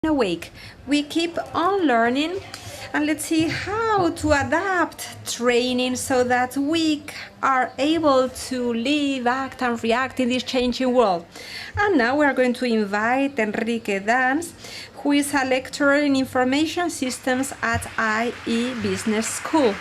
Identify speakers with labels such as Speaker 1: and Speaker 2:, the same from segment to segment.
Speaker 1: awake. We keep on learning and let's see how to adapt training so that we are able to live, act and react in this changing world. And now we are going to invite Enrique Dance, who is a lecturer in information systems at IE Business School.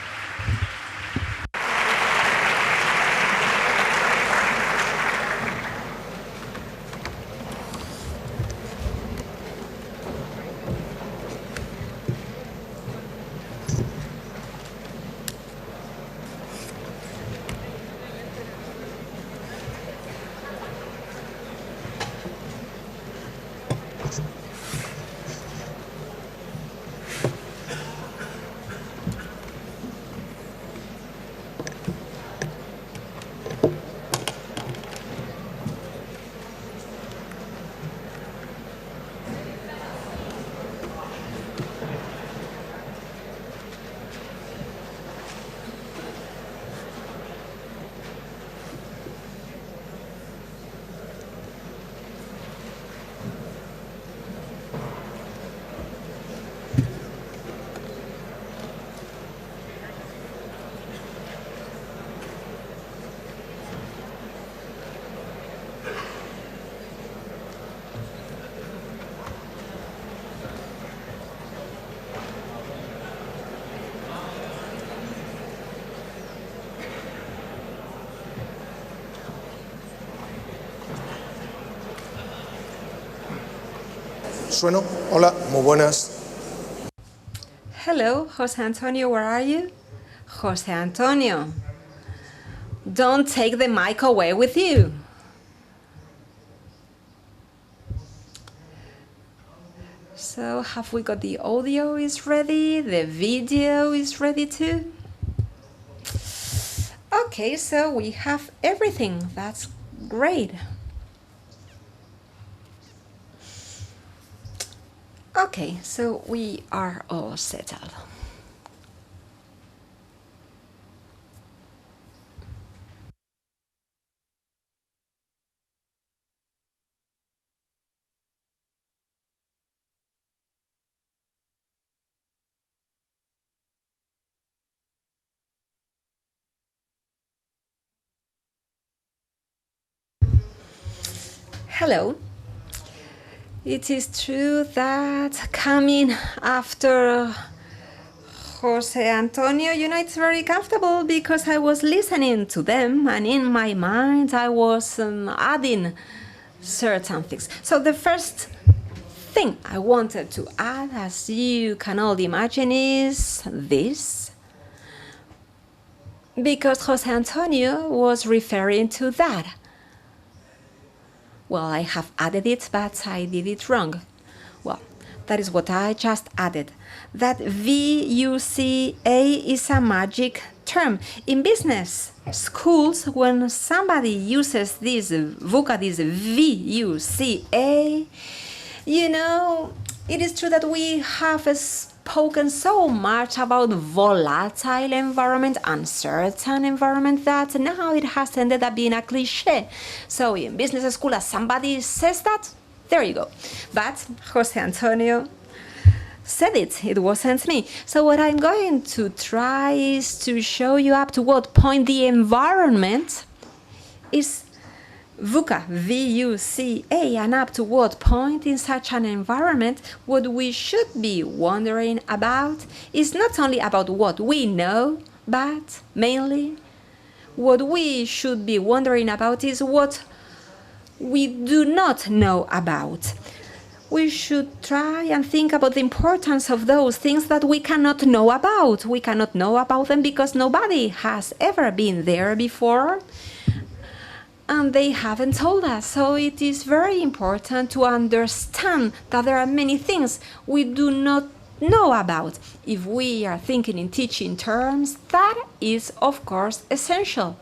Speaker 2: Sueno. Hola, muy buenas.
Speaker 1: Hello, Jose Antonio, where are you? Jose Antonio, don't take the mic away with you. So, have we got the audio is ready? The video is ready too? Okay, so we have everything. That's great. Okay, so we are all settled. Hello. It is true that coming after Jose Antonio, it's very comfortable because I was listening to them and in my mind I was adding certain things. So the first thing I wanted to add, as you can all imagine, is this. Because Jose Antonio was referring to that. Well, I have added it, but I did it wrong. Well, that is what I just added. That VUCA is a magic term. In business schools, when somebody uses this VUCA, this VUCA, it is true that we have spoken so much about volatile environment, uncertain environment, that now it has ended up being a cliche. So in business school, as somebody says that, there you go. But Jose Antonio said it wasn't me. So what I'm going to try is to show you up to what point the environment is VUCA, V-U-C-A, and up to what point in such an environment what we should be wondering about is not only about what we know, but mainly what we should be wondering about is what we do not know about. We should try and think about the importance of those things that we cannot know about. We cannot know about them because nobody has ever been there before. And they haven't told us. So it is very important to understand that there are many things we do not know about. If we are thinking in teaching terms, that is of course essential.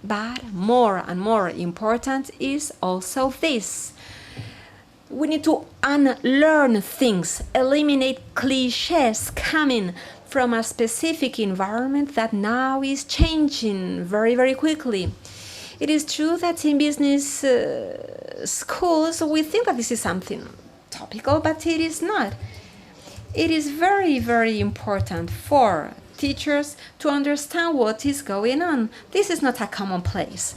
Speaker 1: But more and more important is also this. We need to unlearn things, eliminate cliches coming from a specific environment that now is changing very, very quickly. It is true that in business schools we think that this is something topical, but it is not. It is very, very important for teachers to understand what is going on. This is not a commonplace.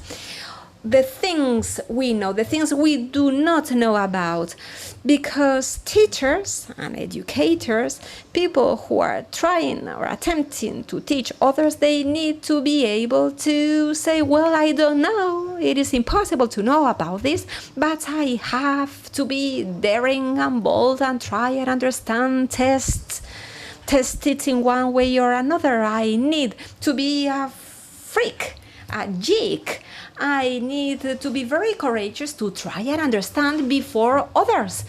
Speaker 1: The things we know, the things we do not know about, because teachers and educators, people who are trying or attempting to teach others, they need to be able to say, well, I don't know, it is impossible to know about this, but I have to be daring and bold and try and understand, test it in one way or another. I need to be a freak, a geek. I need to be very courageous to try and understand before others.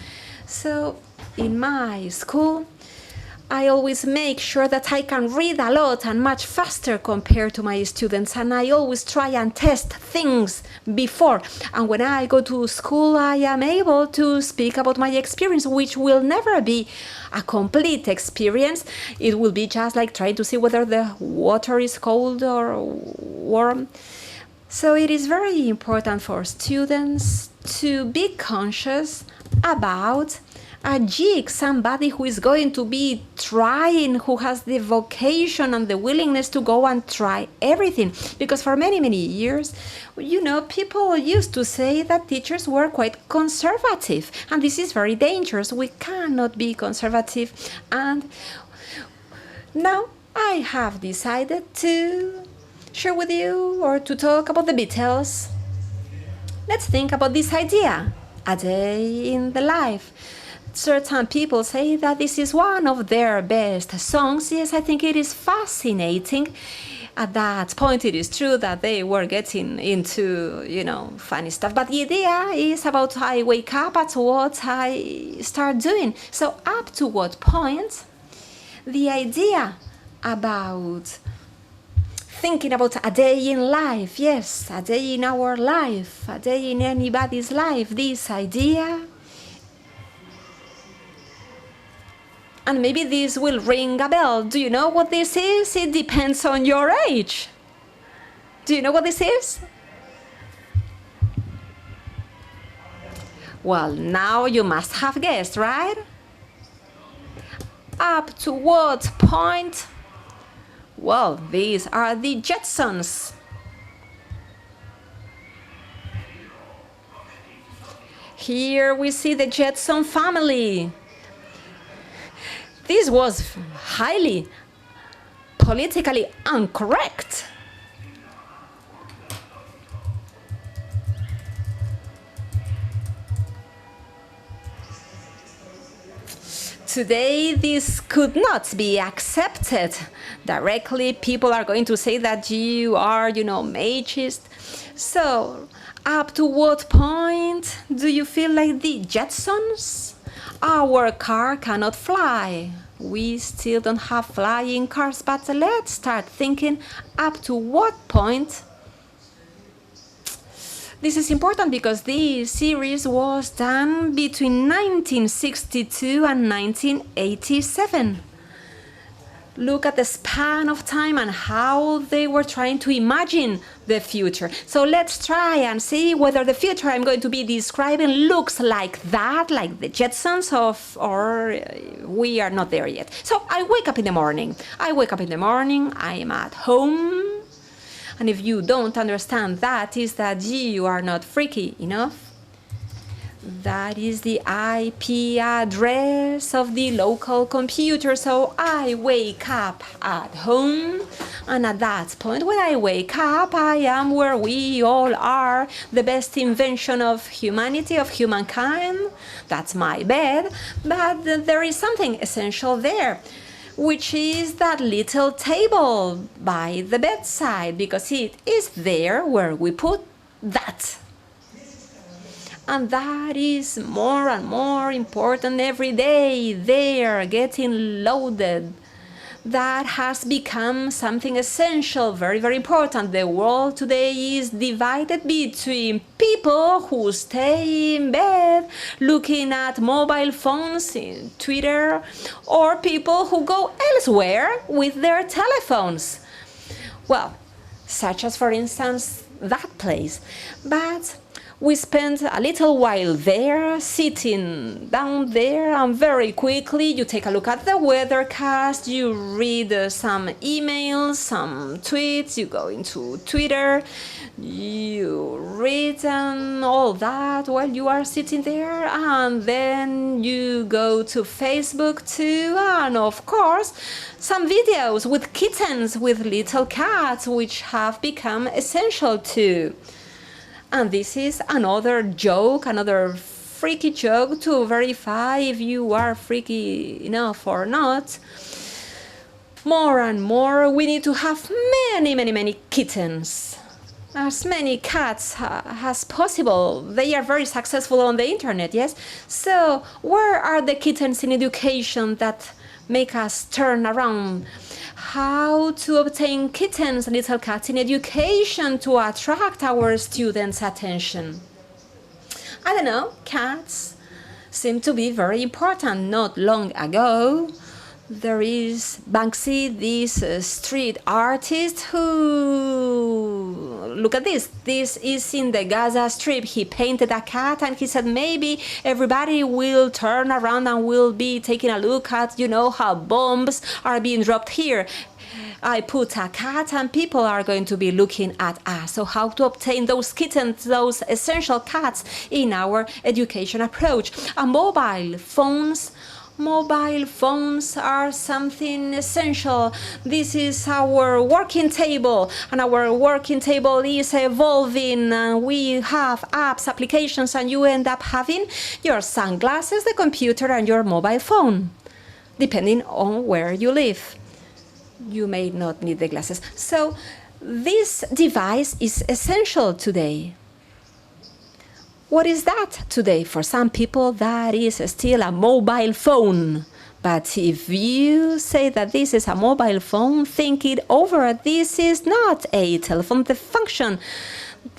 Speaker 1: So in my school, I always make sure that I can read a lot and much faster compared to my students, and I always try and test things before. And when I go to school, I am able to speak about my experience, which will never be a complete experience. It will be just like trying to see whether the water is cold or warm. So it is very important for students to be conscious about a geek, somebody who is going to be trying, who has the vocation and the willingness to go and try everything. Because for many, many years, people used to say that teachers were quite conservative. And this is very dangerous. We cannot be conservative. And now I have decided to share with you or to talk about the Beatles. Let's think about this idea, a day in the life. Certain people say that this is one of their best songs. Yes, I think it is fascinating. At that point, it is true that they were getting into, funny stuff. But the idea is about I wake up at what I start doing. So up to what point the idea about thinking about a day in life, yes, a day in our life, a day in anybody's life, this idea. And maybe this will ring a bell. Do you know what this is? It depends on your age. Do you know what this is? Well, now you must have guessed, right? Up to what point? Well, these are the Jetsons. Here we see the Jetson family. This was highly politically incorrect. Today, this could not be accepted. Directly, people are going to say that you are, machist. So, up to what point do you feel like the Jetsons? Our car cannot fly. We still don't have flying cars, but let's start thinking up to what point. This is important because this series was done between 1962 and 1987. Look at the span of time and how they were trying to imagine the future. So let's try and see whether the future I'm going to be describing looks like that, like the Jetsons, or we are not there yet. So I wake up in the morning. I am at home. And if you don't understand that, is that you are not freaky enough. That is the IP address of the local computer. So I wake up at home, and at that point, when I wake up, I am where we all are, the best invention of humanity, of humankind. That's my bed, but there is something essential there, which is that little table by the bedside, because it is there where we put that. And that is more and more important every day. They are getting loaded. That has become something essential, very, very important. The world today is divided between people who stay in bed looking at mobile phones, in Twitter, or people who go elsewhere with their telephones. Well, such as, for instance, that place. But We spent a little while there, sitting down there, and very quickly you take a look at the weathercast, you read some emails, some tweets, you go into Twitter, you read all that while you are sitting there, and then you go to Facebook too, and of course some videos with kittens, with little cats, which have become essential too. And this is another joke, another freaky joke to verify if you are freaky enough or not. More and more, we need to have many kittens. As many cats as possible. They are very successful on the internet, yes? So, where are the kittens in education that make us turn around? How to obtain kittens, little cats in education to attract our students' attention. I don't know, cats seem to be very important. Not long ago, there is Banksy, this street artist who, look at this, this is in the Gaza Strip. He painted a cat and he said maybe everybody will turn around and will be taking a look at, how bombs are being dropped here. I put a cat and people are going to be looking at us. So how to obtain those kittens, those essential cats in our education approach. And mobile phones are something essential. This is our working table, and our working table is evolving. We have apps, applications, and you end up having your sunglasses, the computer, and your mobile phone, depending on where you live. You may not need the glasses. So this device is essential today. What is that today? For some people, that is still a mobile phone. But if you say that this is a mobile phone, think it over. This is not a telephone. The function,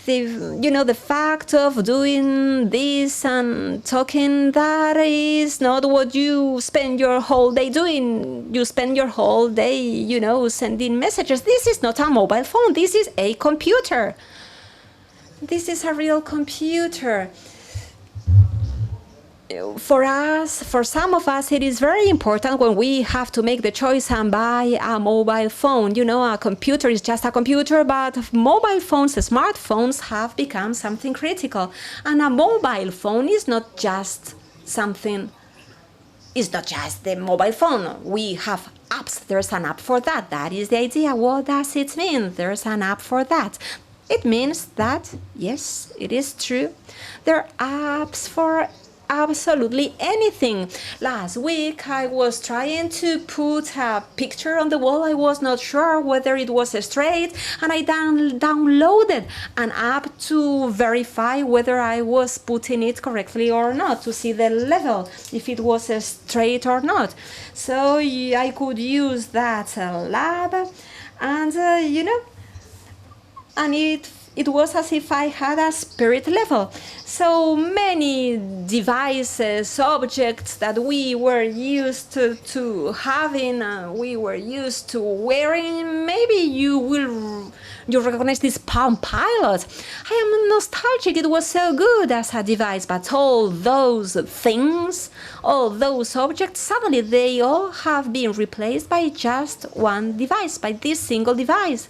Speaker 1: the fact of doing this and talking, that is not what you spend your whole day doing. You spend your whole day, sending messages. This is not a mobile phone. This is a computer. This is a real computer. For some of us, it is very important when we have to make the choice and buy a mobile phone. A computer is just a computer, but mobile phones, smartphones have become something critical. And a mobile phone is not just something, it's not just the mobile phone. We have apps. There's an app for that. That is the idea. What does it mean? There's an app for that. It means that, yes, it is true, there are apps for absolutely anything. Last week I was trying to put a picture on the wall. I was not sure whether it was straight, and I downloaded an app to verify whether I was putting it correctly or not, to see the level, if it was straight or not. So I could use that lab, and and it was as if I had a spirit level. So many devices, objects that we were used to having, we were used to wearing. Maybe you recognize this Palm Pilot. I am nostalgic. It was so good as a device, but all those things, all those objects, suddenly they all have been replaced by just one device, by this single device.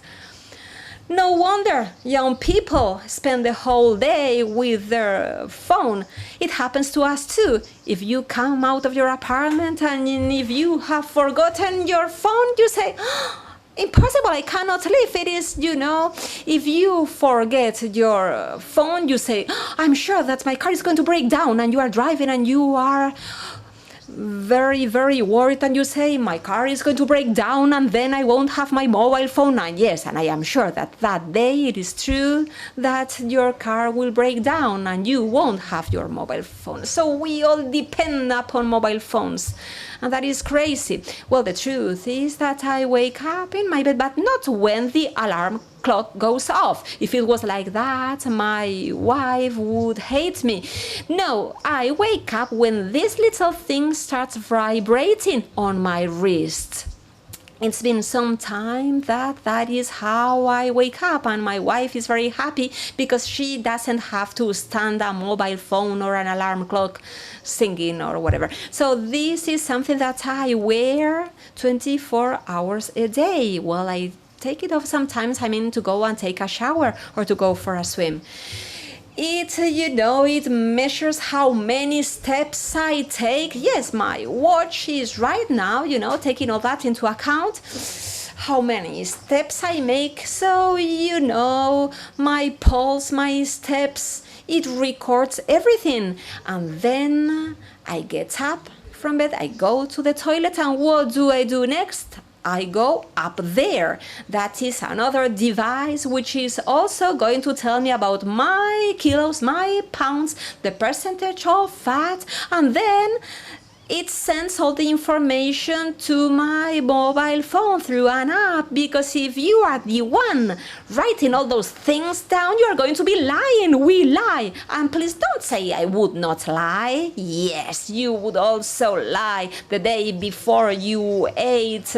Speaker 1: No wonder young people spend the whole day with their phone. It happens to us too. If you come out of your apartment and if you have forgotten your phone, you say, impossible, I cannot leave. It is, if you forget your phone, you say, I'm sure that my car is going to break down, and you are driving and you are very, very worried, and you say, my car is going to break down and then I won't have my mobile phone. And yes, and I am sure that that day it is true that your car will break down and you won't have your mobile phone. So we all depend upon mobile phones, and that is crazy. Well, the truth is that I wake up in my bed, but not when the alarm clock goes off. If it was like that, my wife would hate me. No, I wake up when this little thing starts vibrating on my wrist. It's been some time that is how I wake up, and my wife is very happy because she doesn't have to stand a mobile phone or an alarm clock singing or whatever. So this is something that I wear 24 hours a day. Well, I take it off sometimes, to go and take a shower or to go for a swim. It measures how many steps I take. Yes, my watch is right now, taking all that into account, how many steps I make. So, my pulse, my steps, it records everything. And then I get up from bed, I go to the toilet, and what do I do next? I go up there. That is another device which is also going to tell me about my kilos, my pounds, the percentage of fat, and then it sends all the information to my mobile phone through an app, because if you are the one writing all those things down, you are going to be lying. We lie. And please don't say I would not lie. Yes, you would also lie the day before you ate,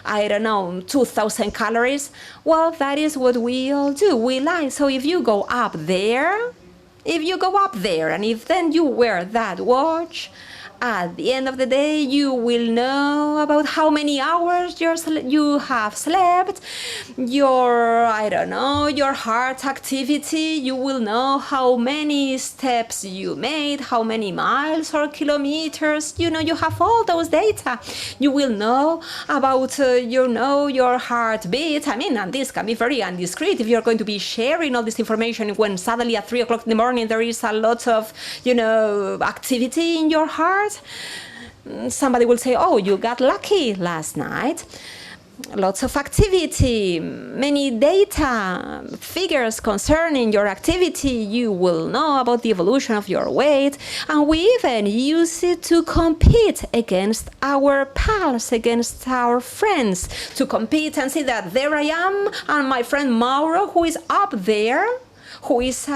Speaker 1: 2,000 calories. Well, that is what we all do. We lie. So if you go up there, and if then you wear that watch, at the end of the day, you will know about how many hours you have slept, your heart activity. You will know how many steps you made, how many miles or kilometers. You have all those data. You will know about, your heartbeat. And this can be very indiscreet if you're going to be sharing all this information when suddenly at 3 o'clock in the morning there is a lot of, activity in your heart. Somebody will say, oh, you got lucky last night. Lots of activity, many data, figures concerning your activity. You will know about the evolution of your weight. And we even use it to compete against our pals, against our friends, to compete and see that there I am, and my friend Mauro, who is up there, who is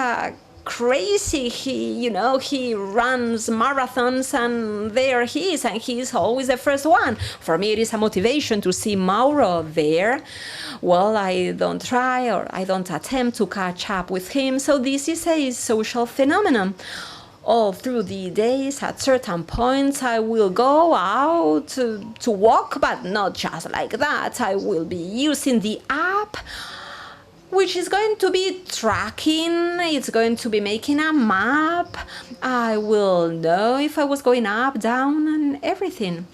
Speaker 1: crazy. He runs marathons, and there he is, and he is always the first one. For me, it is a motivation to see Mauro there. Well, I don't try, or I don't attempt to catch up with him. So this is a social phenomenon. All through the days, at certain points, I will go out to walk, but not just like that. I will be using the app, which is going to be tracking. It's going to be making a map. I will know if I was going up, down, and everything.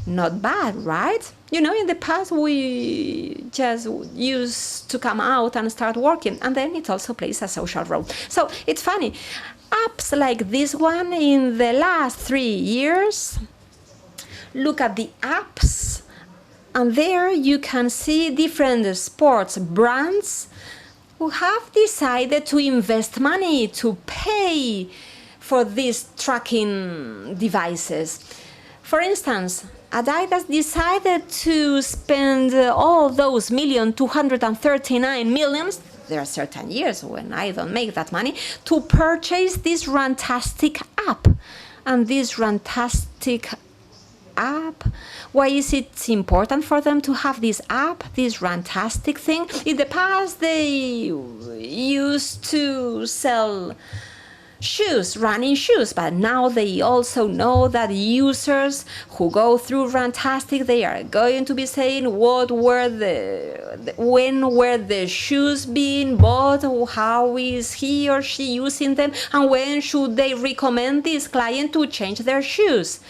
Speaker 1: Not bad, right? In the past we just used to come out and start working, and then it also plays a social role. So it's funny. Apps like this one in the last 3 years, look at the apps, and there you can see different sports brands who have decided to invest money to pay for these tracking devices. For instance, Adidas decided to spend all those 239 millions, there are certain years when I don't make that money, to purchase this fantastic app. And this fantastic app, why is it important for them to have this app, this fantastic thing? In the past, they used to sell shoes, running shoes, but now they also know that users who go through Fantastic, they are going to be saying when were the shoes being bought, how is he or she using them, and when should they recommend this client to change their shoes.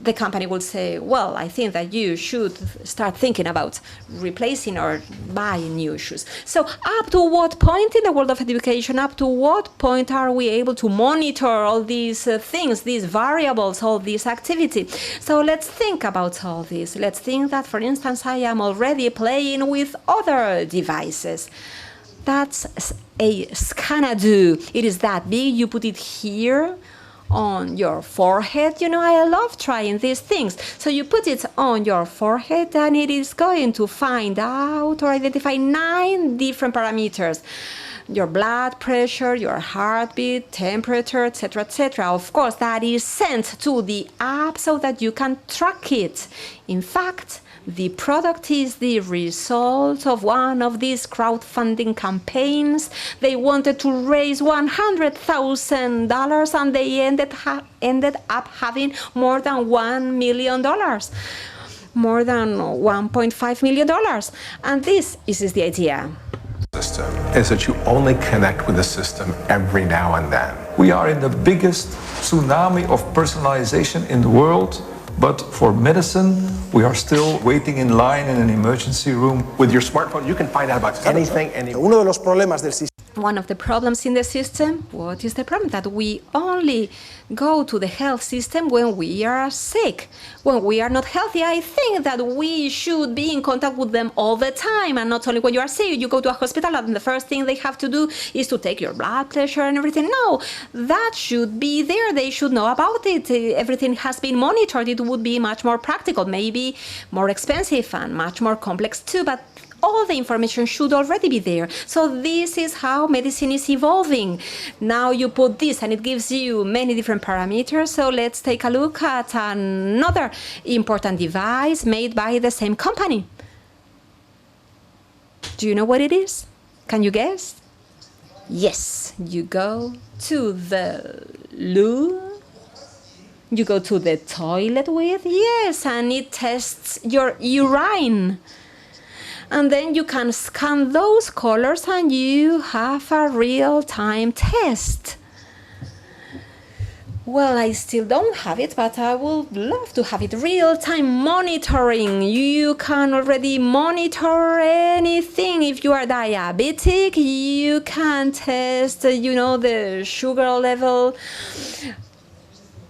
Speaker 1: The company will say, well, I think that you should start thinking about replacing or buying new shoes. So up to what point in the world of education, up to what point are we able to monitor all these things, these variables, all this activity? So let's think about all this. Let's think that, for instance, I am already playing with other devices. That's a Xanadu. It is that big. You put it here on your forehead. I love trying these things. So you put it on your forehead, and it is going to find out or identify 9 different parameters. your blood pressure, your heartbeat, temperature, etc., etc. Of course, that is sent to the app so that you can track it. In fact, the product is the result of one of these crowdfunding campaigns. They wanted to raise $100,000 and they ended up having more than $1 million. More than $1.5 million. And this is the idea.
Speaker 3: System is that you only connect with the system every now and then. We are in the biggest tsunami of personalization in the world, but for medicine, we are still waiting in line in an emergency room.
Speaker 2: With your smartphone, you can find out about anything, anywhere. Uno de los problemas del sistema.
Speaker 1: One of the problems in the system, what is the problem? That we only go to the health system when we are sick. When we are not healthy, I think that we should be in contact with them all the time, and not only when you are sick. You go to a hospital and the first thing they have to do is to take your blood pressure and everything. No, that should be there. They should know about it. Everything has been monitored. It would be much more practical, maybe more expensive and much more complex too, but all the information should already be there. So this is how medicine is evolving. Now you put this and it gives you many different parameters. So let's take a look at another important device made by the same company. Do you know what it is? Can you guess? Yes, you go to the loo. You go to the toilet with, yes, and it tests your urine. And then you can scan those colors and you have a real-time test. Well, I still don't have it, but I would love to have it. Real-time monitoring. You can already monitor anything. If you are diabetic, you can test, the sugar level,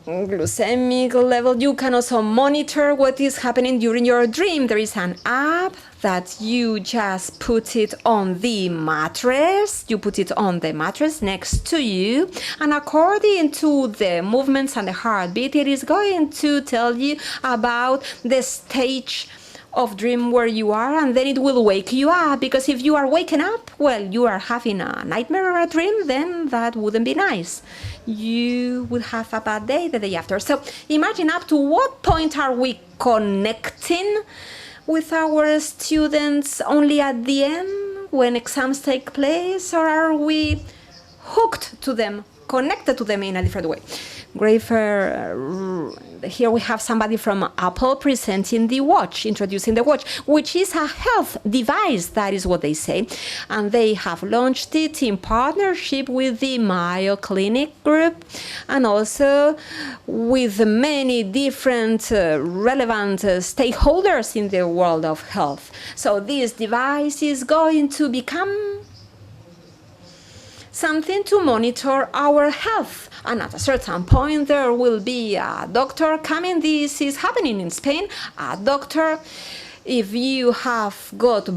Speaker 1: glycemic level. You can also monitor what is happening during your dream. There is an app that you just put it on the mattress. You put it on the mattress next to you, and according to the movements and the heartbeat, it is going to tell you about the stage of dream where you are, and then it will wake you up. Because if you are waking up, well, you are having a nightmare or a dream, then that wouldn't be nice. You would have a bad day the day after. So imagine up to what point are we connecting with our students only at the end when exams take place, or are we hooked to them, connected to them in a different way? Here we have somebody from Apple presenting the watch, introducing the watch, which is a health device, that is what they say. And they have launched it in partnership with the Mayo Clinic group and also with many different relevant stakeholders in the world of health. So this device is going to become something to monitor our health. And at a certain point, there will be a doctor coming. This is happening in Spain. A doctor, if you have got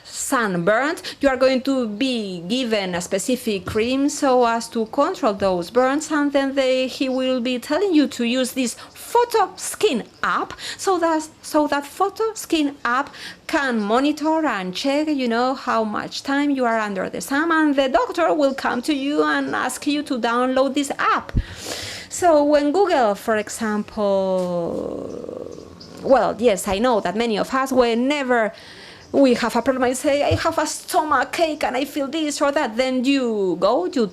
Speaker 1: sunburned, you are going to be given a specific cream so as to control those burns. And then he will be telling you to use this photo skin app, so that photo skin app can monitor and check, how much time you are under the sun, and the doctor will come to you and ask you to download this app. So when Google, for example, well, yes, I know that many of us, whenever we have a problem, I say, I have a stomach ache and I feel this or that. Then you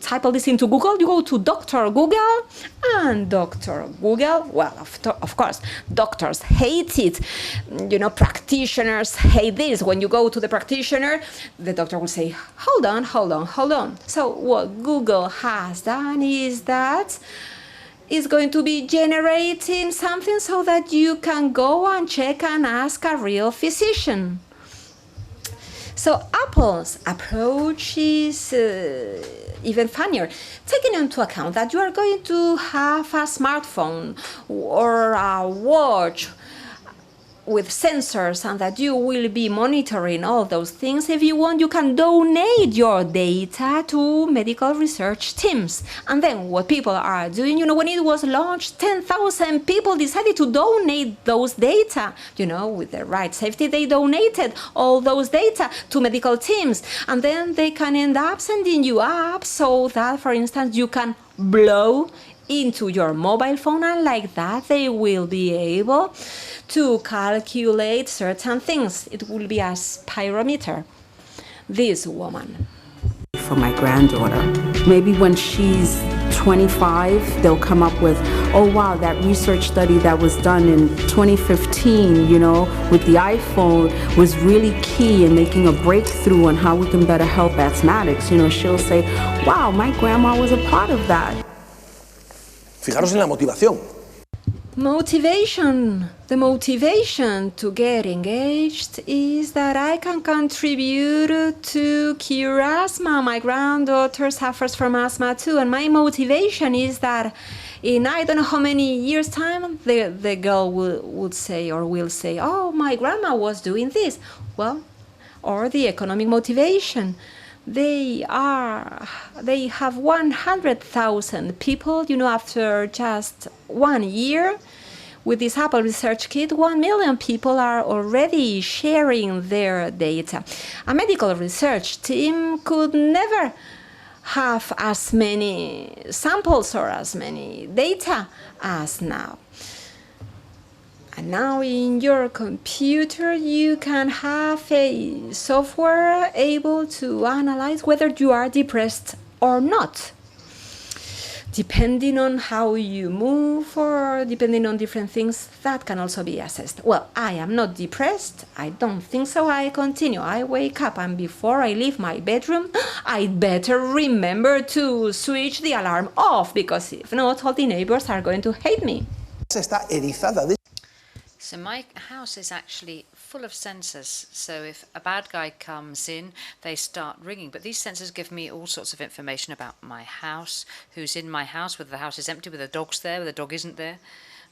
Speaker 1: type all this into Google, you go to Dr. Google, and Dr. Google, well, of course, doctors hate it. Practitioners hate this. When you go to the practitioner, the doctor will say, hold on. So what Google has done is that is going to be generating something so that you can go and check and ask a real physician. So Apple's approach is even funnier, taking into account that you are going to have a smartphone or a watch with sensors and that you will be monitoring all those things. If you want, you can donate your data to medical research teams. And then what people are doing, when it was launched, 10,000 people decided to donate those data. With the right safety, they donated all those data to medical teams. And then they can end up sending you apps so that, for instance, you can blow into your mobile phone, and like that they will be able to calculate certain things. It will be a spirometer. This woman.
Speaker 4: For my granddaughter, maybe when she's 25, they'll come up with, oh wow, that research study that was done in 2015, with the iPhone was really key in making a breakthrough on how we can better help asthmatics. She'll say, wow, my grandma was a part of that.
Speaker 2: Fijaros en la motivación.
Speaker 1: Motivation. The motivation to get engaged is that I can contribute to cure asthma. My granddaughter suffers from asthma too, and my motivation is that in I don't know how many years' time, the girl would say or will say, oh, my grandma was doing this. Well, or the economic motivation. They have 100,000 people, after just 1 year. With this Apple Research Kit, 1 million people are already sharing their data. A medical research team could never have as many samples or as many data as now. And now in your computer, you can have a software able to analyze whether you are depressed or not, depending on how you move or depending on different things that can also be assessed. Well, I am not depressed. I don't think so. I continue. I wake up, and before I leave my bedroom, I'd better remember to switch the alarm off, because if not, all the neighbors are going to hate me.
Speaker 2: Está erizada.
Speaker 5: So my house is actually full of sensors. So if a bad guy comes in, they start ringing. But these sensors give me all sorts of information about my house, who's in my house, whether the house is empty, whether the dog's there, whether the dog isn't there.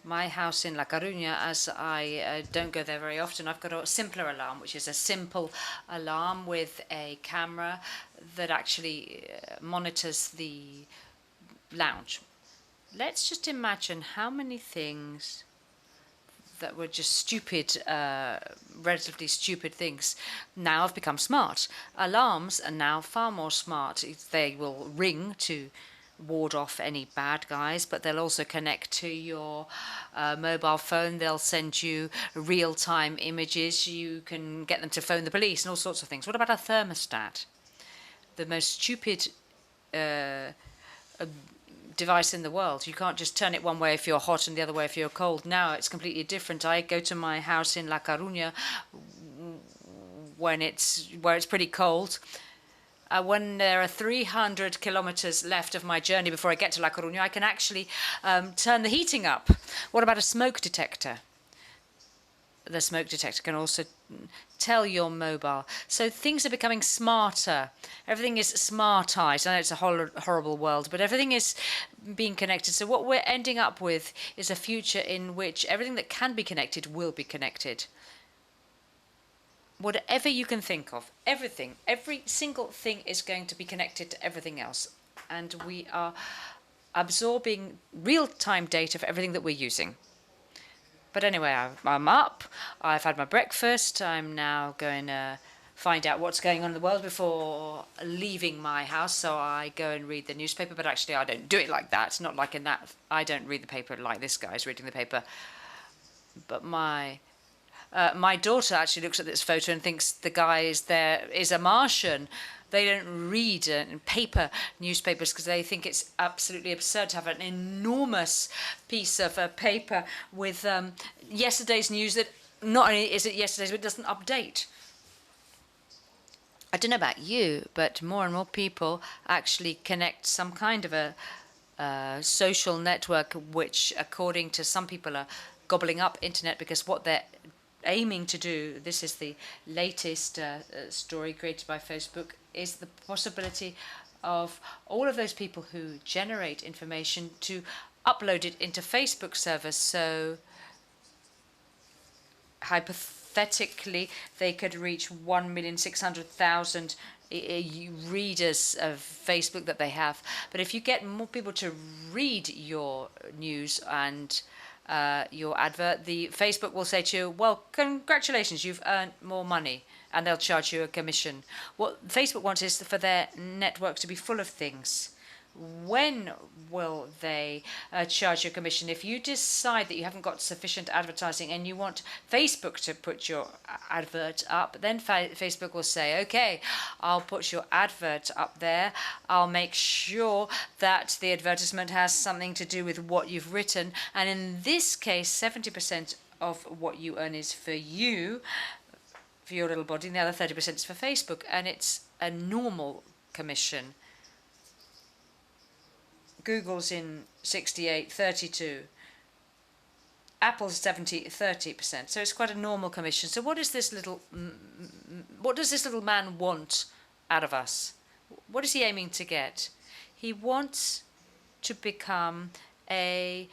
Speaker 5: My house in La Coruña, as I don't go there very often, I've got a simpler alarm, which is a simple alarm with a camera that actually monitors the lounge. Let's just imagine how many things that were just stupid, relatively stupid things, now have become smart. Alarms are now far more smart. They will ring to ward off any bad guys, but they'll also connect to your mobile phone. They'll send you real-time images. You can get them to phone the police and all sorts of things. What about a thermostat? The most stupid device in the world. You can't just turn it one way if you're hot and the other way if you're cold. Now it's completely different. I go to my house in La Coruña where it's pretty cold. When there are 300 kilometers left of my journey before I get to La Coruña, I can actually turn the heating up. What about a smoke detector? The smoke detector can also tell your mobile. So things are becoming smarter. Everything is smartized. I know it's a horrible world, but everything is being connected. So what we're ending up with is a future in which everything that can be connected will be connected. Whatever you can think of, everything, every single thing is going to be connected to everything else. And we are absorbing real-time data for everything that we're using. But anyway, I'm up, I've had my breakfast, I'm now going to find out what's going on in the world before leaving my house. So I go and read the newspaper, but actually I don't do it like that. It's not like in that. I don't read the paper like this guy's reading the paper. But my daughter actually looks at this photo and thinks the guy is a Martian. They don't read paper newspapers because they think it's absolutely absurd to have an enormous piece of paper with yesterday's news that not only is it yesterday's, but it doesn't update. I don't know about you, but more and more people actually connect some kind of a social network, which, according to some people, are gobbling up internet, because what they're aiming to do, this is the latest story created by Facebook, is the possibility of all of those people who generate information to upload it into Facebook servers. So hypothetically, they could reach 1,600,000 readers of Facebook that they have. But if you get more people to read your news and your advert, the Facebook will say to you, well, congratulations, you've earned more money, and they'll charge you a commission. What Facebook wants is for their network to be full of things. When will they charge you a commission? If you decide that you haven't got sufficient advertising and you want Facebook to put your advert up, then Facebook will say, okay, I'll put your advert up there. I'll make sure that the advertisement has something to do with what you've written. And in this case, 70% of what you earn is for you, for your little body, and the other 30% is for Facebook. And it's a normal commission. Google's in 68-32, Apple's 70-30%. So it's quite a normal commission. So what does this little man want out of us? What is he aiming to get? He wants to become the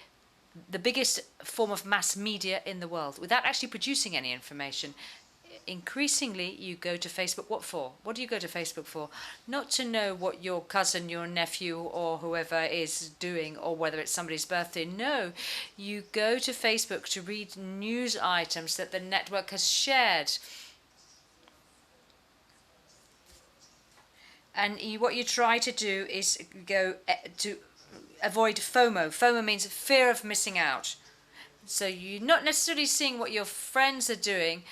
Speaker 5: biggest form of mass media in the world without actually producing any information. Increasingly, you go to Facebook. What for? What do you go to Facebook for? Not to know what your cousin, your nephew, or whoever is doing, or whether it's somebody's birthday. No, you go to Facebook to read news items that the network has shared. And what you try to do is go to avoid FOMO. FOMO means fear of missing out. So you're not necessarily seeing what your friends are doing,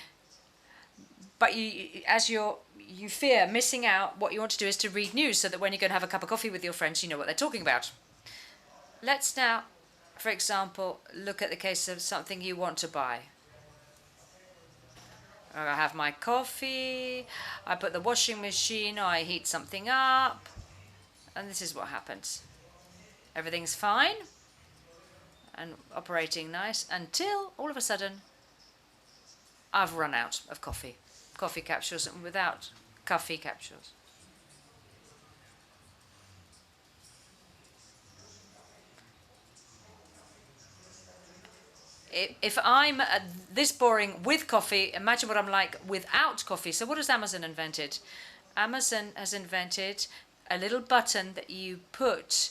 Speaker 5: but you fear missing out. What you want to do is to read news so that when you go and have a cup of coffee with your friends, you know what they're talking about. Let's now, for example, look at the case of something you want to buy. I have my coffee, I put the washing machine, I heat something up, and this is what happens. Everything's fine and operating nice until all of a sudden I've run out of coffee capsules, and without coffee capsules. If I'm this boring with coffee, imagine what I'm like without coffee. So what has Amazon invented? Amazon has invented a little button that you put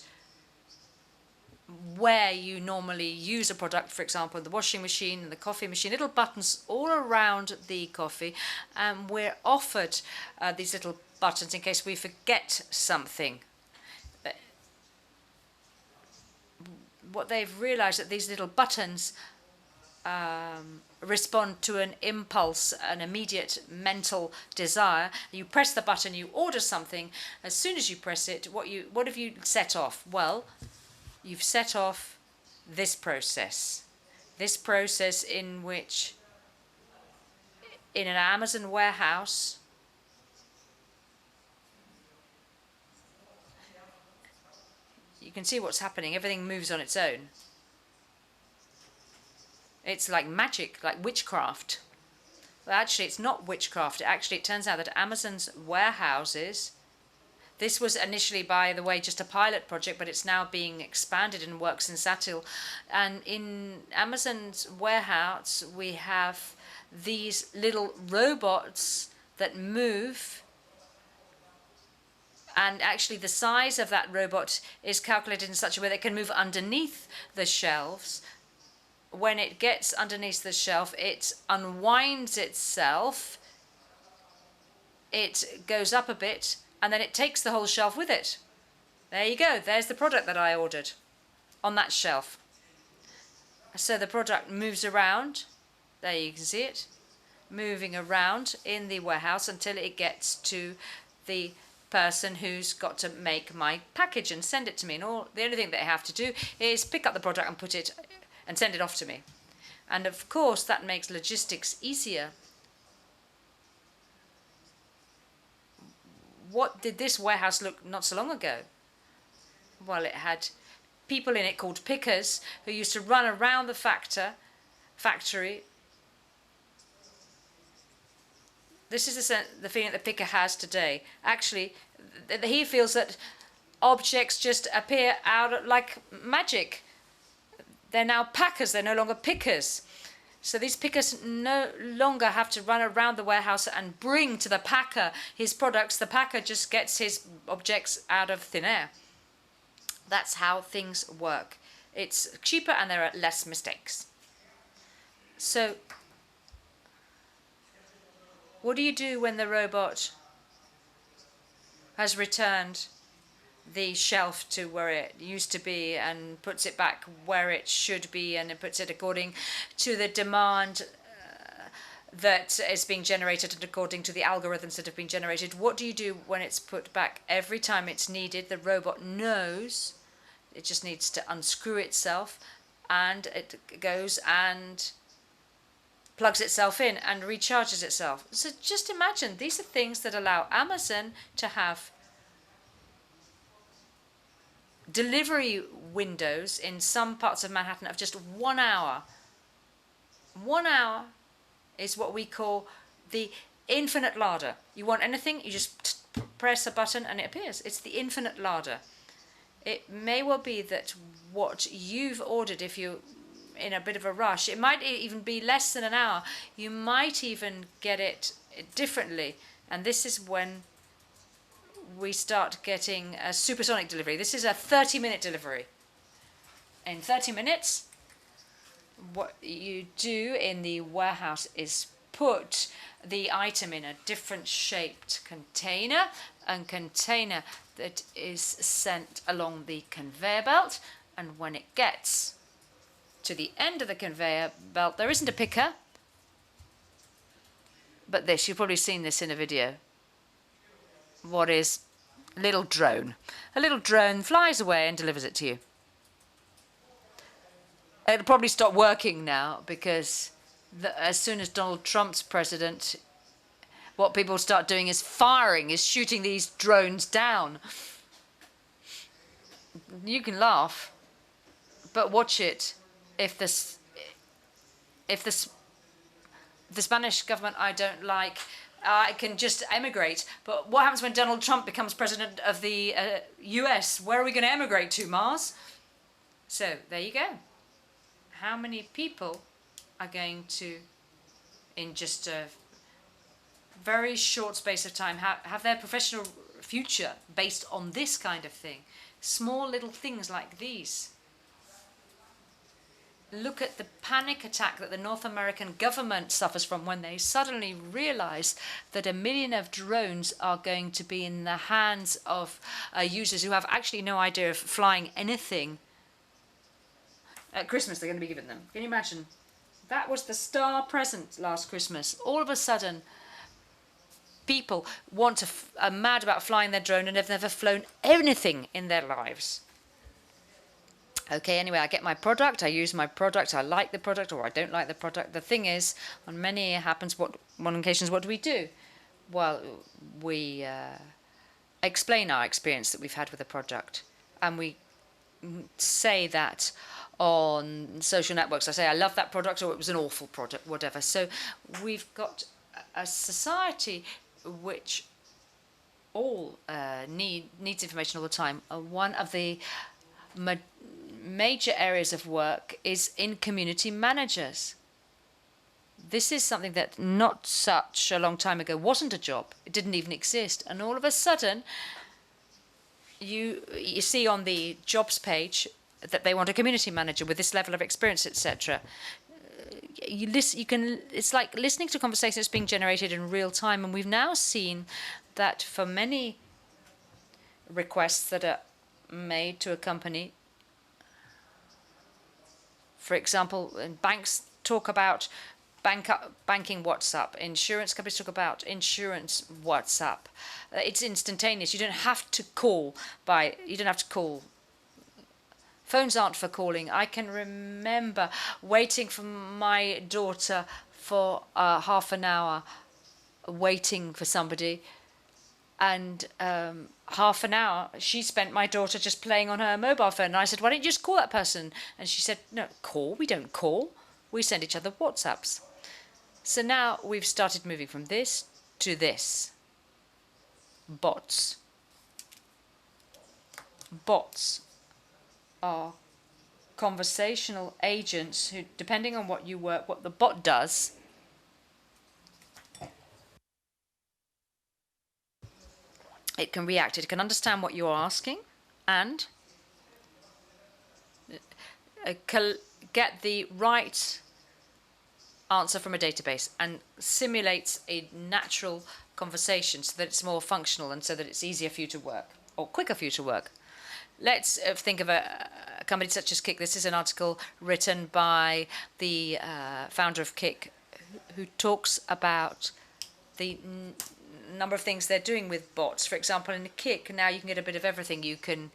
Speaker 5: where you normally use a product, for example, the washing machine and the coffee machine, little buttons all around the coffee. And we're offered these little buttons in case we forget something. What they've realized that these little buttons respond to an impulse, an immediate mental desire. You press the button, you order something. As soon as you press it, what have you set off? Well, you've set off this process in which, in an Amazon warehouse, you can see what's happening. Everything moves on its own. It's like magic, like witchcraft. Well, actually, it's not witchcraft. It turns out that Amazon's warehouses, this was initially, by the way, just a pilot project, but it's now being expanded and works in Satil. And in Amazon's warehouse, we have these little robots that move. And actually, the size of that robot is calculated in such a way that it can move underneath the shelves. When it gets underneath the shelf, it unwinds itself. It goes up a bit, and then it takes the whole shelf with it. There you go. There's the product that I ordered on that shelf. So the product moves around. There you can see it. Moving around in the warehouse until it gets to the person who's got to make my package and send it to me. And the only thing they have to do is pick up the product and put it and send it off to me. And of course, that makes logistics easier. What did this warehouse look not so long ago? Well, it had people in it called pickers who used to run around the factory. This is the feeling that the picker has today. Actually, he feels that objects just appear out like magic. They're now packers, they're no longer pickers. So these pickers no longer have to run around the warehouse and bring to the packer his products. The packer just gets his objects out of thin air. That's how things work. It's cheaper and there are less mistakes. So what do you do when the robot has returned the shelf to where it used to be and puts it back where it should be, and it puts it according to the demand that is being generated and according to the algorithms that have been generated? What do you do when it's put back? Every time it's needed, the robot knows it just needs to unscrew itself, and it goes and plugs itself in and recharges itself. So just imagine, these are things that allow Amazon to have delivery windows in some parts of Manhattan of just 1 hour. 1 hour is what we call the infinite larder. You want anything, you just press a button and it appears. It's the infinite larder. It may well be that what you've ordered, if you're in a bit of a rush, it might even be less than an hour. You might even get it differently. And this is when we start getting a supersonic delivery. This is a 30-minute delivery. In 30 minutes, what you do in the warehouse is put the item in a different shaped container, a container that is sent along the conveyor belt, and when it gets to the end of the conveyor belt, there isn't a picker, but this, you've probably seen this in a video. What is a little drone? A little drone flies away and delivers it to you. It'll probably stop working now because as soon as Donald Trump's president, what people start doing is shooting these drones down. You can laugh, but watch it. If the Spanish government I don't like, I can just emigrate. But what happens when Donald Trump becomes president of the US? Where are we going to emigrate to, Mars? So there you go. How many people are going to, in just a very short space of time, have their professional future based on this kind of thing? Small little things like these. Look at the panic attack that the North American government suffers from when they suddenly realize that 1 million of drones are going to be in the hands of users who have actually no idea of flying anything. At Christmas, they're going to be given them. Can you imagine? That was the star present last Christmas. All of a sudden, people are mad about flying their drone and have never flown anything in their lives. Okay, anyway, I get my product, I use my product, I like the product or I don't like the product. The thing is, on many occasions, what do? Well, we explain our experience that we've had with the product, and we say that on social networks. I say, I love that product, or it was an awful product, whatever. So we've got a society which all needs information all the time. One of the major areas of work is in community managers. This is something that not such a long time ago wasn't a job. It didn't even exist. And all of a sudden, you see on the jobs page that they want a community manager with this level of experience, etc. It's like listening to conversations that's being generated in real time. And we've now seen that for many requests that are made to a company, for example, banks talk about banking WhatsApp, insurance companies talk about insurance WhatsApp. It's instantaneous. You don't have to call. Phones aren't for calling. I can remember waiting for my daughter for half an hour, waiting for somebody, and half an hour she spent, my daughter, just playing on her mobile phone. And I said, why don't you just call that person? And she said, no, we don't call. We send each other WhatsApps. So now we've started moving from this to this. Bots. Bots are conversational agents who, depending on what you work, what the bot does, it can react. It can understand what you're asking and get the right answer from a database and simulates a natural conversation so that it's more functional and so that it's easier for you to work or quicker for you to work. Let's think of a company such as Kik. This is an article written by the founder of Kik, who talks about the number of things they're doing with bots. For example, in Kik, now you can get a bit of everything. You can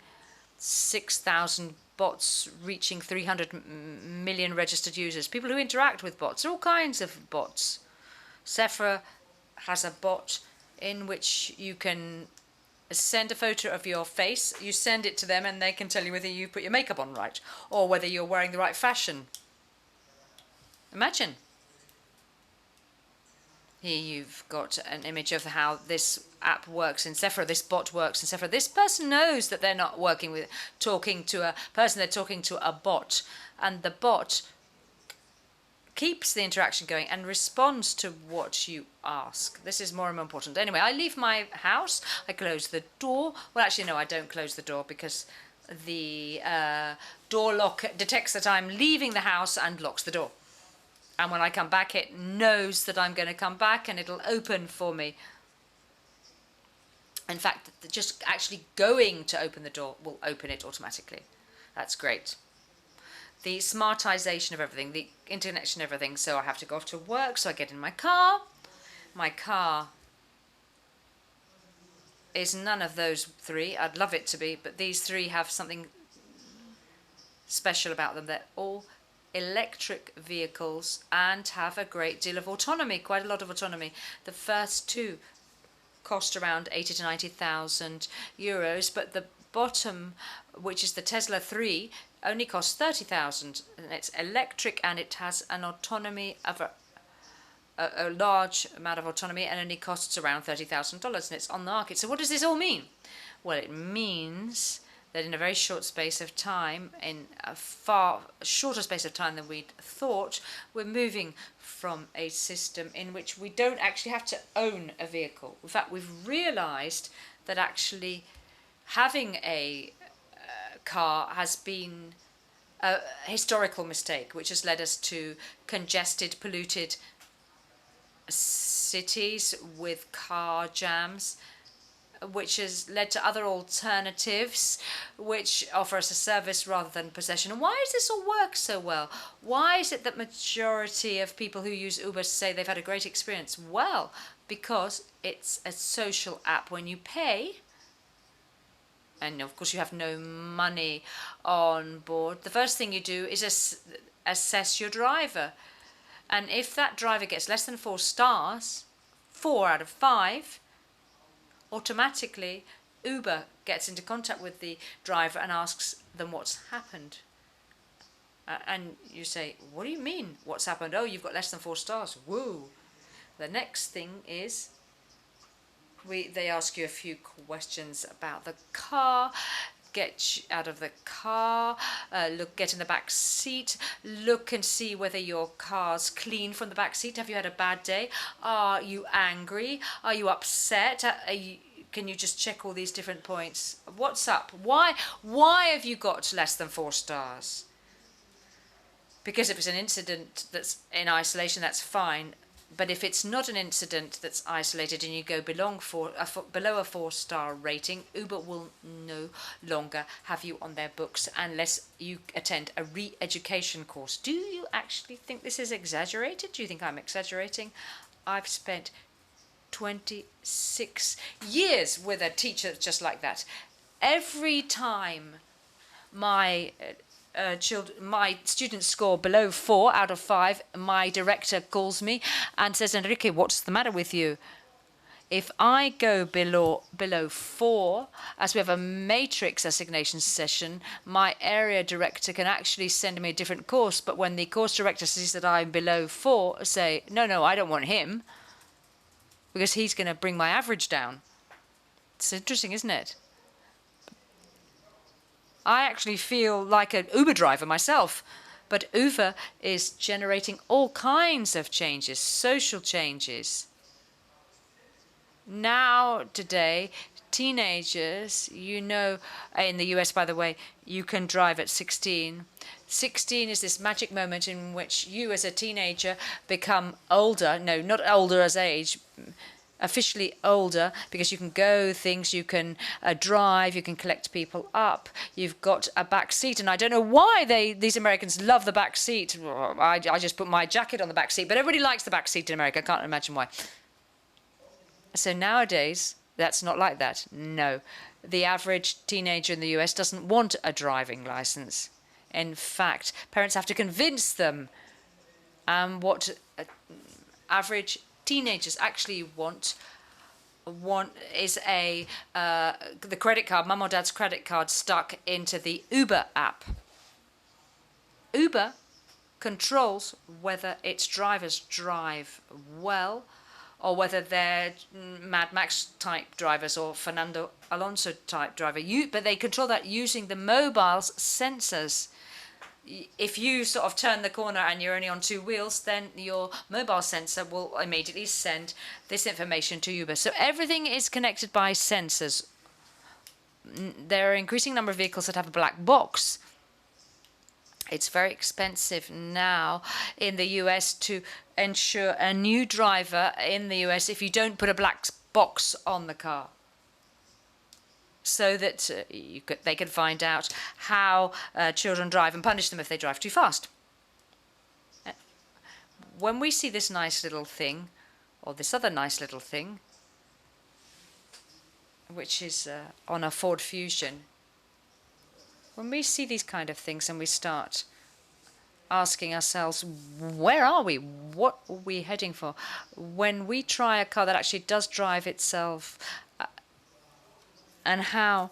Speaker 5: 6,000 bots reaching 300 million registered users. People who interact with bots. There are all kinds of bots. Sephora has a bot in which you can send a photo of your face, you send it to them, and they can tell you whether you put your makeup on right or whether you're wearing the right fashion. Imagine. Here you've got an image of how this app works in Sephora, this bot works in Sephora. This person knows that they're not talking to a person, they're talking to a bot. And the bot keeps the interaction going and responds to what you ask. This is more and more important. Anyway, I leave my house, I close the door. Well, actually, no, I don't close the door because the door lock detects that I'm leaving the house and locks the door. And when I come back, it knows that I'm going to come back and it'll open for me. In fact, just actually going to open the door will open it automatically. That's great. The smartization of everything, the interconnection of everything. So I have to go off to work, so I get in my car. My car is none of those three. I'd love it to be, but these three have something special about them. They're all electric vehicles and have a great deal of autonomy, quite a lot of autonomy. The first two cost around 80 to 90,000 euros, but the bottom, which is the Tesla 3, only costs 30,000, and it's electric and it has an autonomy of a large amount of autonomy and only costs around $30,000, and it's on the market. So what does this all mean? Well, it means that in a very short space of time, in a far shorter space of time than we'd thought, we're moving from a system in which we don't actually have to own a vehicle. In fact, we've realized that actually having a car has been a historical mistake, which has led us to congested, polluted cities with car jams, which has led to other alternatives which offer us a service rather than possession. And why does this all work so well? Why is it that majority of people who use Uber say they've had a great experience? Well, because it's a social app. When you pay, and of course you have no money on board, the first thing you do is assess your driver. And if that driver gets less than 4 stars, 4 out of 5, automatically Uber gets into contact with the driver and asks them what's happened. And you say, what do you mean, what's happened? Oh, you've got less than 4 stars. Whoa. The next thing is they ask you a few questions about the car. Get out of the car, get in the back seat, look and see whether your car's clean from the back seat. Have you had a bad day? Are you angry? Are you upset? Can you just check all these different points? What's up? Why have you got less than 4 stars? Because if it's an incident that's in isolation, that's fine. But if it's not an incident that's isolated and you go below a 4-star rating, Uber will no longer have you on their books unless you attend a re-education course. Do you actually think this is exaggerated? Do you think I'm exaggerating? I've spent 26 years with a teacher just like that. Every time my students score below 4 out of 5, my director calls me and says, Enrique, what's the matter with you? If I go below 4, as we have a matrix assignation session, my area director can actually send me a different course. But when the course director sees that I'm below 4, say, no, I don't want him, because he's going to bring my average down. It's interesting, isn't it? I actually feel like an Uber driver myself. But Uber is generating all kinds of changes, social changes. Now, today, teenagers, in the US, by the way, you can drive at 16. 16 is this magic moment in which you, as a teenager, become older. No, not older as age, officially older, because you can go things, you can drive, you can collect people up, you've got a back seat. And I don't know why these Americans love the back seat. I just put my jacket on the back seat, but everybody likes the back seat in America. I can't imagine why. So nowadays, that's not like that. No. The average teenager in the US doesn't want a driving license. In fact, parents have to convince them. What average teenagers actually want is the credit card, mum or dad's credit card, stuck into the Uber app. Uber controls whether its drivers drive well, or whether they're Mad Max type drivers or Fernando Alonso type driver. But they control that using the mobile's sensors. If you sort of turn the corner and you're only on two wheels, then your mobile sensor will immediately send this information to Uber. So everything is connected by sensors. There are an increasing number of vehicles that have a black box. It's very expensive now in the US to ensure a new driver in the US if you don't put a black box on the car, so that they can find out how children drive and punish them if they drive too fast. When we see this nice little thing, or this other nice little thing, which is on a Ford Fusion, when we see these kind of things and we start asking ourselves, where are we? What are we heading for? When we try a car that actually does drive itself, and how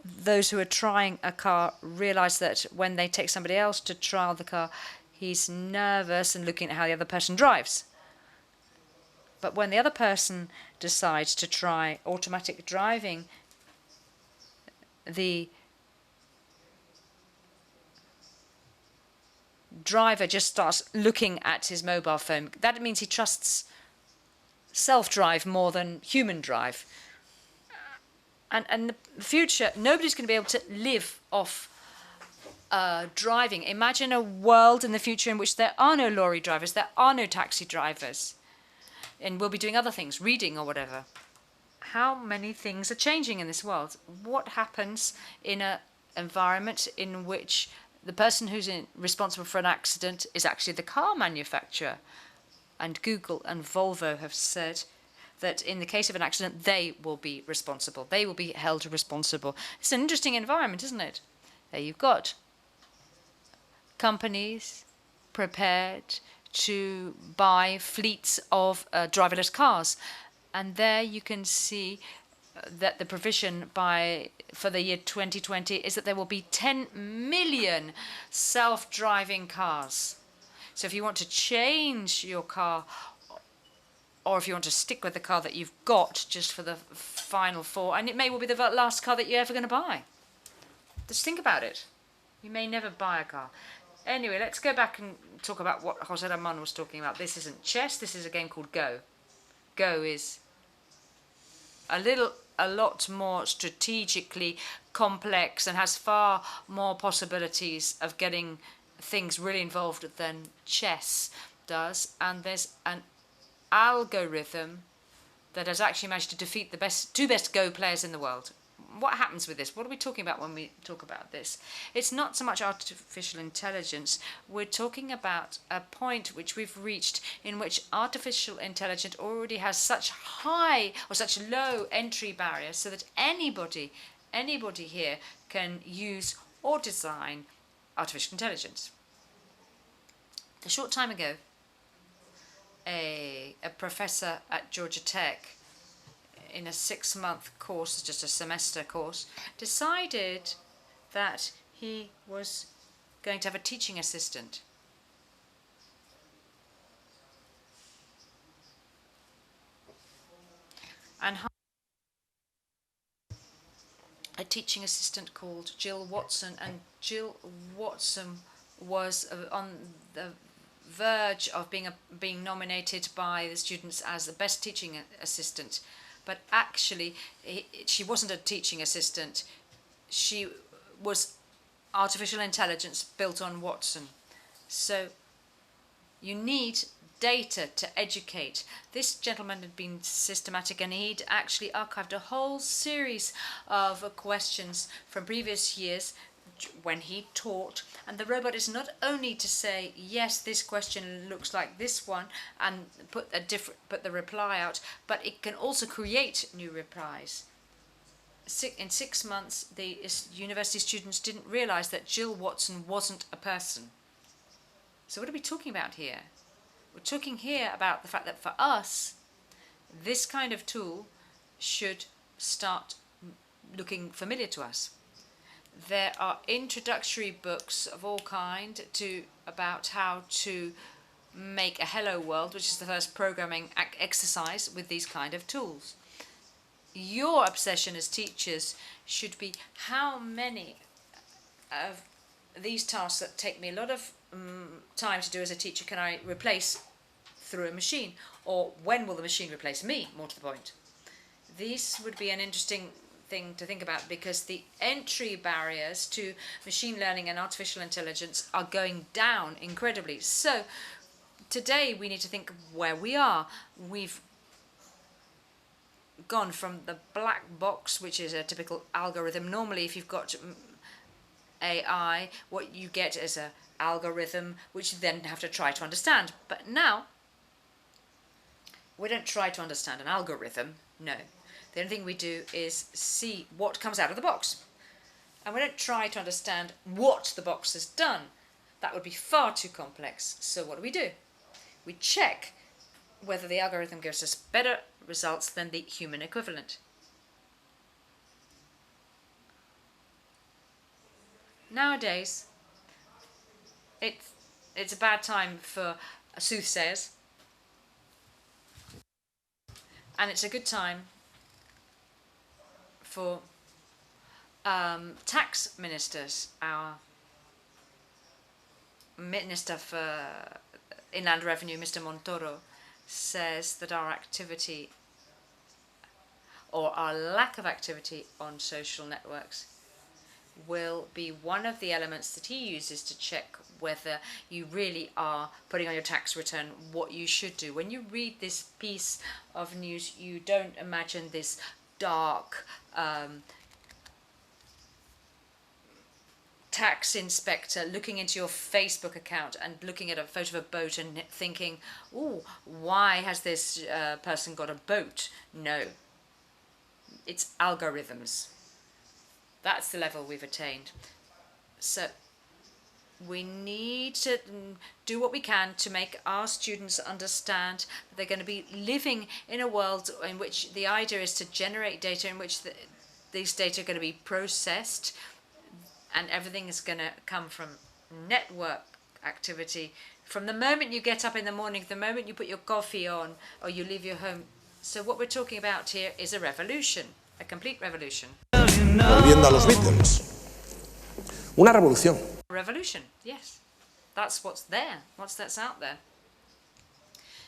Speaker 5: those who are trying a car realize that when they take somebody else to trial the car, he's nervous and looking at how the other person drives. But when the other person decides to try automatic driving, the driver just starts looking at his mobile phone. That means he trusts self-drive more than human drive. And in the future, nobody's going to be able to live off driving. Imagine a world in the future in which there are no lorry drivers, there are no taxi drivers, and we'll be doing other things, reading or whatever. How many things are changing in this world? What happens in an environment in which the person who's responsible for an accident is actually the car manufacturer? And Google and Volvo have said that in the case of an accident, they will be responsible. They will be held responsible. It's an interesting environment, isn't it? There you've got companies prepared to buy fleets of driverless cars. And there you can see that the provision for the year 2020 is that there will be 10 million self-driving cars. So if you want to change your car, or if you want to stick with the car that you've got just for the final four, and it may well be the last car that you're ever going to buy. Just think about it. You may never buy a car. Anyway, let's go back and talk about what José Ramón was talking about. This isn't chess, this is a game called Go. Go is a lot more strategically complex and has far more possibilities of getting things really involved than chess does. And there's an algorithm that has actually managed to defeat the two best Go players in the world. What happens with this? What are we talking about when we talk about this? It's not so much artificial intelligence. We're talking about a point which we've reached in which artificial intelligence already has such high or such low entry barriers so that anybody here can use or design artificial intelligence. A short time ago, a professor at Georgia Tech, in a 6-month course, just a semester course, decided that he was going to have a teaching assistant. And a teaching assistant called Jill Watson, and Jill Watson was on the verge of being nominated by the students as the best teaching assistant. But actually, she wasn't a teaching assistant. She was artificial intelligence built on Watson. So you need data to educate. This gentleman had been systematic, and he'd actually archived a whole series of questions from previous years when he taught, and the robot is not only to say yes, this question looks like this one, and put the reply out, but it can also create new replies. In 6 months, the university students didn't realize that Jill Watson wasn't a person. So what are we talking about here? We're talking here about the fact that for us, this kind of tool should start looking familiar to us. There are introductory books of all kind about how to make a hello world, which is the first programming exercise with these kind of tools. Your obsession as teachers should be how many of these tasks that take me a lot of time to do as a teacher can I replace through a machine, or when will the machine replace me, more to the point. These would be an interesting thing to think about, because the entry barriers to machine learning and artificial intelligence are going down incredibly. So today we need to think where we are. We've gone from the black box, which is a typical algorithm. Normally, if you've got AI, what you get is an algorithm which you then have to try to understand. But now, we don't try to understand an algorithm, no. The only thing we do is see what comes out of the box. And we don't try to understand what the box has done. That would be far too complex. So what do? We check whether the algorithm gives us better results than the human equivalent. Nowadays, it's a bad time for soothsayers, and it's a good time for tax ministers. Our Minister for Inland Revenue, Mr. Montoro, says that our activity, or our lack of activity on social networks, will be one of the elements that he uses to check whether you really are putting on your tax return what you should do. When you read this piece of news, you don't imagine this dark tax inspector looking into your Facebook account and looking at a photo of a boat and thinking, "Ooh, why has this person got a boat?" No, it's algorithms. That's the level we've attained. So we need to do what we can to make our students understand that they're going to be living in a world in which the idea is to generate data, in which these data are going to be processed, and everything is going to come from network activity. From the moment you get up in the morning, the moment you put your coffee on, or you leave your home. So what we're talking about here is a revolution, a complete revolution.
Speaker 2: Volviendo a los Beatles. Una revolución.
Speaker 5: Revolution, yes. That's what's there, that's out there.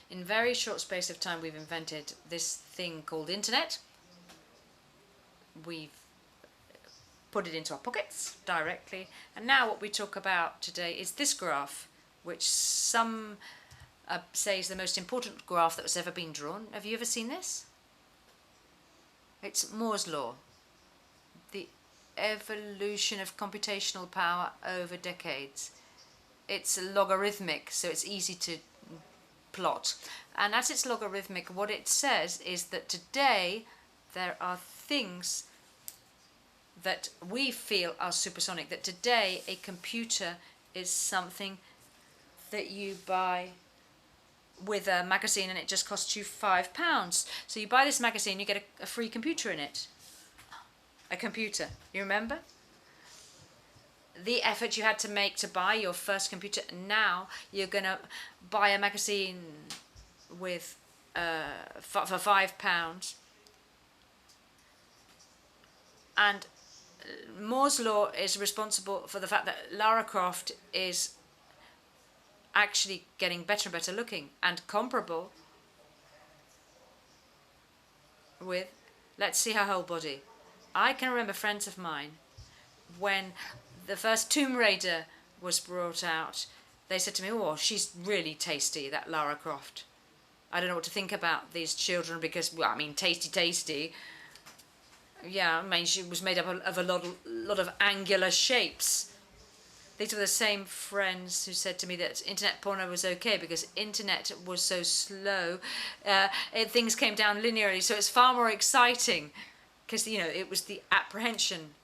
Speaker 5: In very short space of time, we've invented this thing called internet. We've put it into our pockets directly. And now what we talk about today is this graph, which some say is the most important graph that has ever been drawn. Have you ever seen this? It's Moore's law. The evolution of computational power over decades. It's logarithmic, so it's easy to plot. And as it's logarithmic, what it says is that today there are things that we feel are supersonic, that today a computer is something that you buy with a magazine and it just costs you £5. So you buy this magazine, you get a free computer in it. A computer, you remember? The effort you had to make to buy your first computer. Now you're gonna buy a magazine with for £5, and Moore's law is responsible for the fact that Lara Croft is actually getting better and better looking and comparable with, let's see her whole body. I can remember friends of mine, when the first Tomb Raider was brought out, they said to me, oh, she's really tasty, that Lara Croft. I don't know what to think about these children because, well, I mean, tasty. Yeah, I mean, she was made up of a lot of angular shapes. These were the same friends who said to me that internet porno was okay because internet was so slow. Things came down linearly, so it's far more exciting because, you know, it was the apprehension.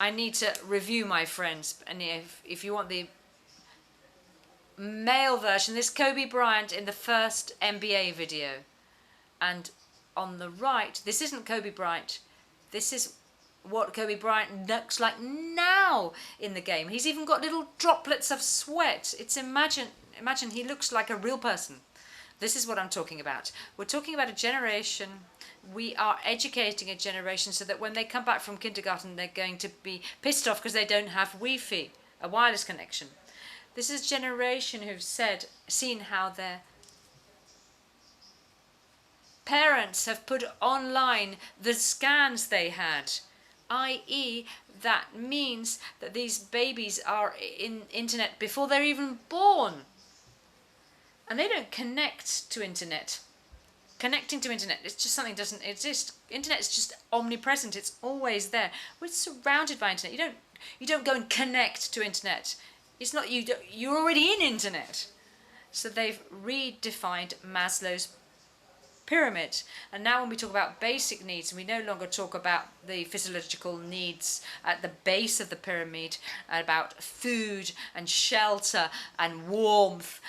Speaker 5: I need to review my friends, and if you want the male version, this Kobe Bryant in the first NBA video, and on the right, this isn't Kobe Bryant, this is what Kobe Bryant looks like now in the game. He's even got little droplets of sweat. It's imagine he looks like a real person. This is what I'm talking about. We're talking about a generation. We are educating a generation so that when they come back from kindergarten, they're going to be pissed off because they don't have Wi-Fi, a wireless connection. This is a generation who've seen how their parents have put online the scans they had, i.e. that means that these babies are in internet before they're even born. And they don't connect to internet. Connecting to internet, it's just something that doesn't exist. Internet is just omnipresent. It's always there. We're surrounded by internet. You don't go and connect to internet. It's not you. You're already in internet. So they've redefined Maslow's pyramid. And now when we talk about basic needs, we no longer talk about the physiological needs at the base of the pyramid, about food and shelter and warmth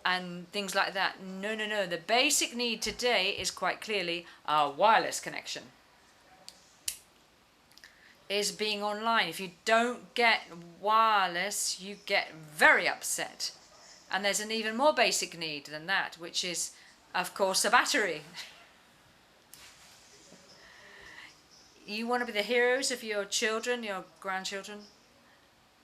Speaker 5: and things like that. No. The basic need today is quite clearly a wireless connection. Is being online. If you don't get wireless, you get very upset. And there's an even more basic need than that, which is, of course, a battery. You want to be the heroes of your children, your grandchildren?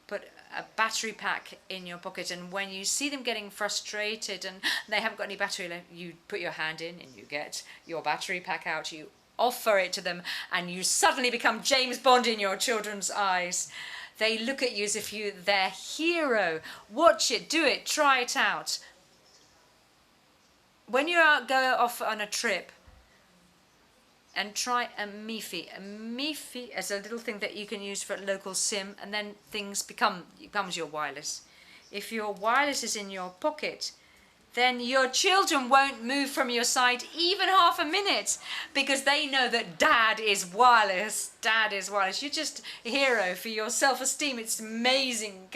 Speaker 5: Put a battery pack in your pocket, and when you see them getting frustrated and they haven't got any battery left, you put your hand in and you get your battery pack out, you offer it to them, and you suddenly become James Bond in your children's eyes. They look at you as if you're their hero. Watch it, do it, try it out. When you go off on a trip, and try a MiFi. A MiFi is a little thing that you can use for a local SIM, and then things becomes your wireless. If your wireless is in your pocket, then your children won't move from your side even half a minute because they know that dad is wireless. Dad is wireless. You're just a hero for your self-esteem. It's amazing.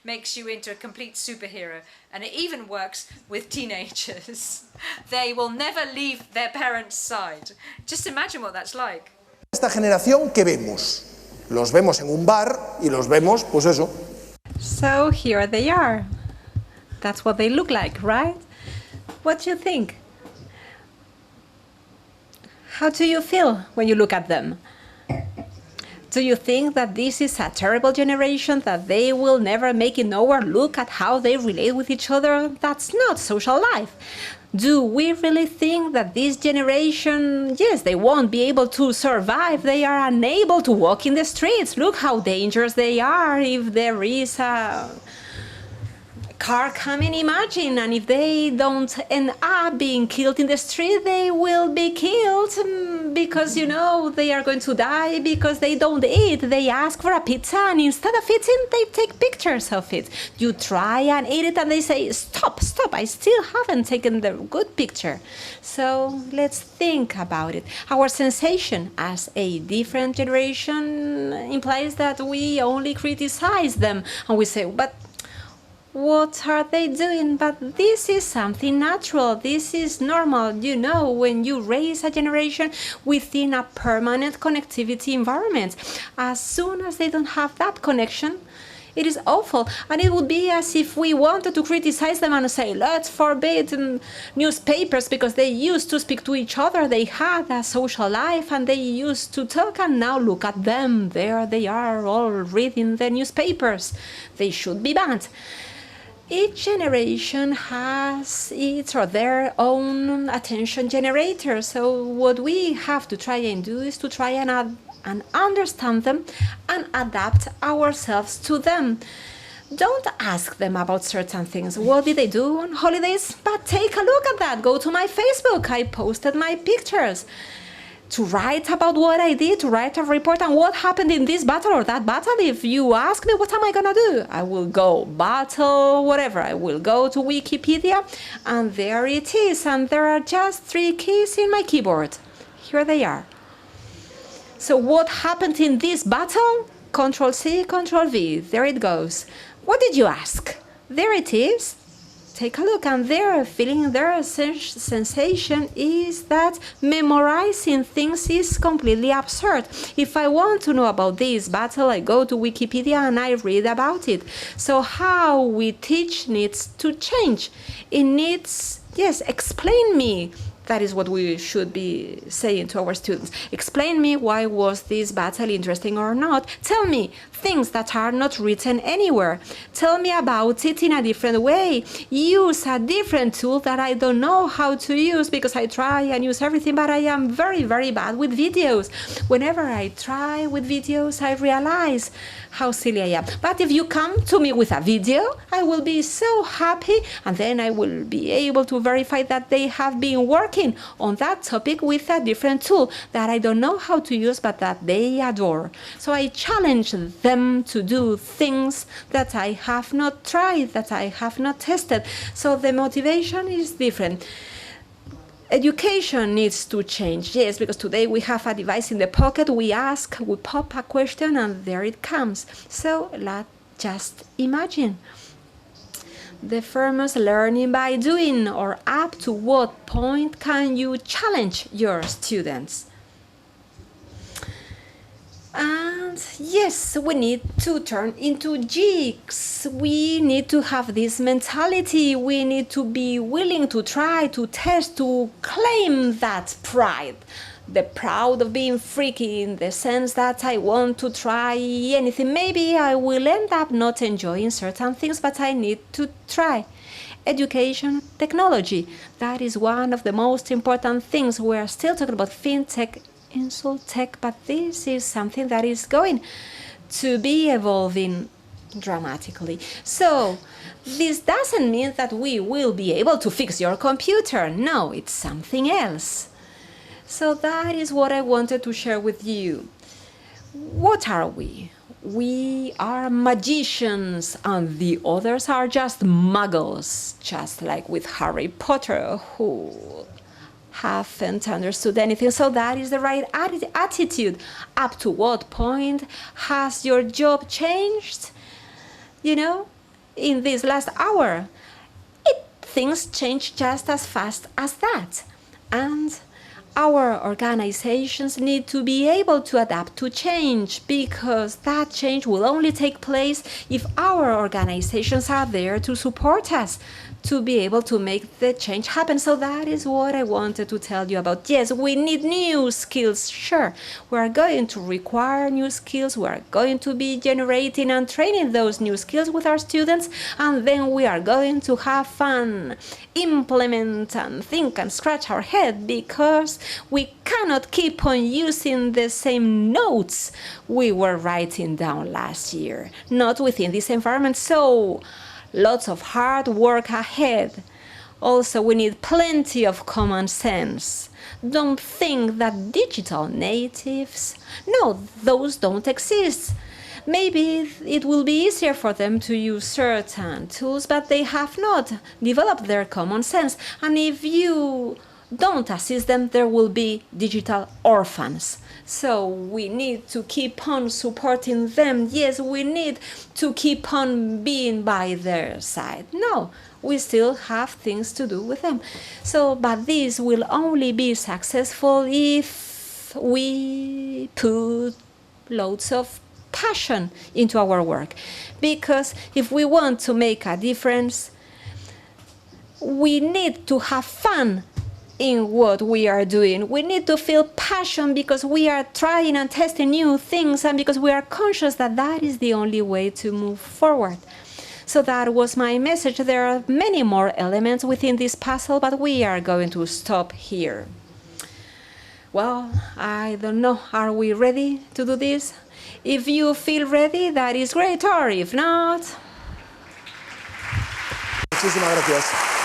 Speaker 5: Makes you into a complete superhero. And it even works with teenagers. They will never leave their parents' side. Just imagine what that's like.
Speaker 2: Esta generación, ¿qué vemos? Los vemos en un bar y los vemos, pues eso.
Speaker 1: So here they are. That's what they look like, right? What do you think? How do you feel when you look at them? Do you think that this is a terrible generation, that they will never make it nowhere? Look at how they relate with each other. That's not social life. Do we really think that this generation, yes, they won't be able to survive? They are unable to walk in the streets. Look how dangerous they are if there is a car coming, imagine, and if they don't end up being killed in the street, they will be killed because, you know, they are going to die because they don't eat. They ask for a pizza, and instead of eating, they take pictures of it. You try and eat it, and they say, stop, I still haven't taken the good picture. So let's think about it. Our sensation as a different generation implies that we only criticize them, and we say, but what are they doing? But this is something natural. This is normal. You know, when you raise a generation within a permanent connectivity environment, as soon as they don't have that connection, It is awful, and it would be as if we wanted to criticize them and say, let's forbid newspapers because they used to speak to each other, they had a social life, and they used to talk, and now look at them, there they are all reading the newspapers. They should be banned. Each generation has its or their own attention generator, so what we have to try and do is to try and understand them and adapt ourselves to them. Don't ask them about certain things. What did they do on holidays? But take a look at that. Go to my Facebook. I posted my pictures. To write about what I did, to write a report on what happened in this battle or that battle. If you ask me, what am I gonna do? I will go battle, whatever. I will go to Wikipedia, and there it is. And there are just 3 keys in my keyboard. Here they are. So what happened in this battle? Control C, Control V. There it goes. What did you ask? There it is. Take a look, and their feeling, their sensation is that memorizing things is completely absurd. If I want to know about this battle, I go to Wikipedia and I read about it. So how we teach needs to change. It needs, yes, explain me. That is what we should be saying to our students. Explain me, why was this battle interesting or not? Tell me things that are not written anywhere. Tell me about it in a different way. Use a different tool that I don't know how to use, because I try and use everything, but I am very, very bad with videos. Whenever I try with videos, I realize how silly I am. But if you come to me with a video, I will be so happy, and then I will be able to verify that they have been working on that topic with a different tool that I don't know how to use, but that they adore. So I challenge them to do things that I have not tried, that I have not tested. So the motivation is different. Education needs to change, yes, because today we have a device in the pocket, we ask, we pop a question, and there it comes. So let's just imagine. The famous learning by doing, or up to what point can you challenge your students? And yes, we need to turn into geeks. We need to have this mentality. We need to be willing to try, to test, to claim that pride. The proud of being freaky, in the sense that I want to try anything. Maybe I will end up not enjoying certain things, but I need to try. Education, technology. That is one of the most important things. We are still talking about fintech, insult tech, but this is something that is going to be evolving dramatically. So this doesn't mean that we will be able to fix your computer. No, it's something else. So that is what I wanted to share with you. What are we? We are magicians, and the others are just muggles, just like with Harry Potter, who haven't understood anything. So that is the right attitude. Up to what point has your job changed? You know, in this last hour, things change just as fast as that. And our organizations need to be able to adapt to change, because that change will only take place if our organizations are there to support us, to be able to make the change happen. So that is what I wanted to tell you about. Yes, we need new skills, sure. We are going to require new skills. We are going to be generating and training those new skills with our students, and then we are going to have fun, implement and think and scratch our head, because we cannot keep on using the same notes we were writing down last year, not within this environment. So lots of hard work ahead. Also, we need plenty of common sense. Don't think that digital natives, no, those don't exist. Maybe it will be easier for them to use certain tools, but they have not developed their common sense. And if you don't assist them, there will be digital orphans. So we need to keep on supporting them. Yes, we need to keep on being by their side. No, we still have things to do with them. So, but this will only be successful if we put loads of passion into our work. Because if we want to make a difference, we need to have fun in what we are doing. We need to feel passion because we are trying and testing new things, and because we are conscious that that is the only way to move forward. So that was my message. There are many more elements within this puzzle, but we are going to stop here. Well, I don't know. Are we ready to do this? If you feel ready, that is great, or if not...
Speaker 2: Muchísimas gracias.